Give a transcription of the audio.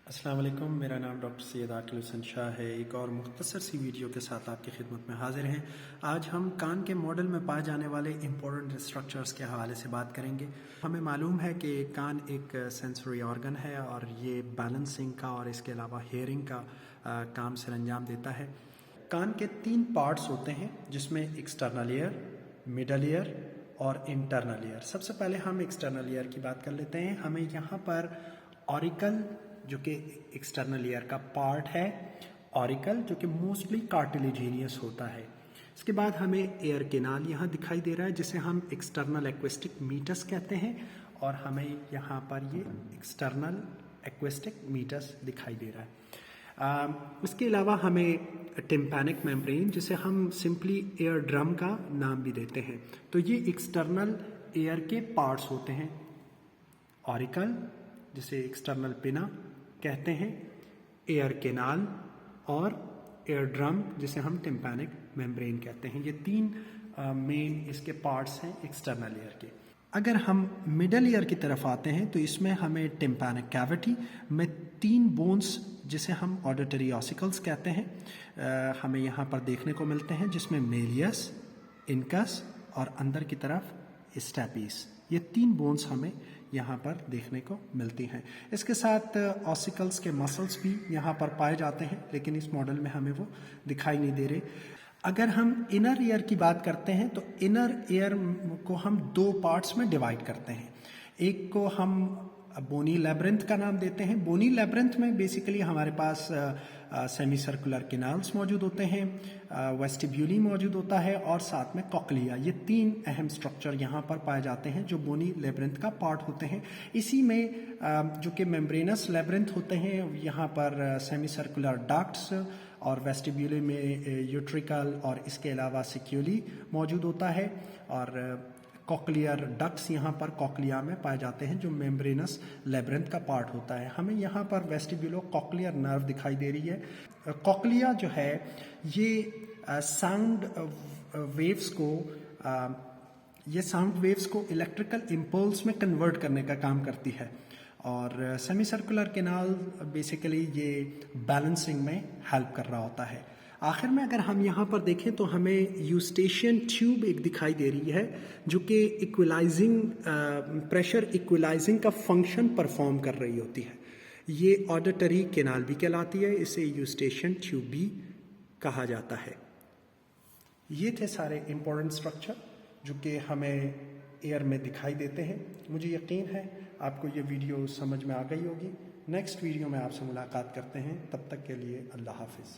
अस्सलाम वालेकुम, मेरा नाम डॉक्टर सैयद आकिल हुसैन शाह है। एक और मुख्तसर सी वीडियो के साथ आपकी खिदमत में हाजिर हैं। आज हम कान के मॉडल में पाए जाने वाले इंपॉर्टेंट स्ट्रक्चर्स के हवाले से बात करेंगे। हमें मालूम है कि कान एक सेंसरी ऑर्गन है और ये बैलेंसिंग का और इसके अलावा हेयरिंग का काम सर अंजाम देता है। कान के 3 पार्ट्स होते हैं जिसमें एक्सटर्नल ईयर, मिडल ईयर और इंटरनल ईयर। सबसे पहले हम एक्सटर्नल ईयर की बात कर लेते हैं। हमें यहाँ पर ऑरिकल जो कि एक्सटर्नल ईयर का पार्ट है, ऑरिकल जो कि मोस्टली कार्टिलेजिनियस होता है। इसके बाद हमें एयर केनाल यहाँ दिखाई दे रहा है जिसे हम एक्सटर्नल एक्वेस्टिक मीटस कहते हैं और हमें यहाँ पर ये एक्सटर्नल एक्वेस्टिक मीटस दिखाई दे रहा है। इसके अलावा हमें टिम्पैनिक मेम्ब्रेन जिसे हम सिंपली एयर ड्रम का नाम भी देते हैं। तो ये एक्सटर्नल एयर के पार्ट्स होते हैं। ऑरिकल जिसे एक्सटर्नल पिना कहते हैं, एयर केनाल और एयर ड्रम जिसे हम टिम्पैनिक मेम्ब्रेन कहते हैं। ये 3 मेन इसके पार्ट्स हैं एक्सटर्नल ईयर के। अगर हम मिडल ईयर की तरफ आते हैं तो इसमें हमें टिम्पैनिक कैविटी में 3 बोन्स जिसे हम ऑडिटरी ऑसिकल्स कहते हैं हमें यहाँ पर देखने को मिलते हैं, जिसमें मेलियस, इनकस और अंदर की तरफ स्टेपीस। ये 3 बोन्स हमें यहाँ पर देखने को मिलती हैं। इसके साथ ऑसिकल्स के मसल्स भी यहाँ पर पाए जाते हैं, लेकिन इस मॉडल में हमें वो दिखाई नहीं दे रहे। अगर हम इनर ईयर की बात करते हैं तो इनर ईयर को हम 2 पार्ट्स में डिवाइड करते हैं। एक को हम बोनी लैब्रिंथ का नाम देते हैं। बोनी लैब्रिंथ में बेसिकली हमारे पास सेमी सर्कुलर केनाल्स मौजूद होते हैं, वेस्टिब्यूली मौजूद होता है और साथ में कॉक्लिया। ये 3 अहम स्ट्रक्चर यहाँ पर पाए जाते हैं जो बोनी लैब्रिंथ का पार्ट होते हैं। इसी में जो कि मेम्ब्रेनस लैब्रिंथ होते हैं, यहाँ पर सेमी सर्कुलर डक्ट्स और वेस्टिब्यूली में यूट्रिकल और इसके अलावा सिक्यूली मौजूद होता है और कॉक्लियर डक्ट्स यहाँ पर कॉक्लिया में पाए जाते हैं जो मेम्ब्रेनस लैब्रिंथ का पार्ट होता है। हमें यहाँ पर वेस्टिब्यूलो कॉक्लियर नर्व दिखाई दे रही है। कॉक्लिया जो है ये साउंड वेव्स को इलेक्ट्रिकल इम्पल्स में कन्वर्ट करने का काम करती है और सेमी सर्कुलर केनाल बेसिकली ये बैलेंसिंग में हेल्प कर रहा होता है। आखिर में अगर हम यहाँ पर देखें तो हमें यूस्टेशियन ट्यूब एक दिखाई दे रही है जो कि प्रेशर इक्विलाइजिंग का फंक्शन परफॉर्म कर रही होती है। ये ऑडिटरी केनाल भी कहलाती है, इसे यूस्टेशियन ट्यूब भी कहा जाता है। ये थे सारे इम्पोर्टेंट स्ट्रक्चर जो कि हमें एयर में दिखाई देते हैं। मुझे यकीन है आपको ये वीडियो समझ में आ गई होगी। नेक्स्ट वीडियो में आपसे मुलाकात करते हैं, तब तक के लिए अल्लाह हाफिज़।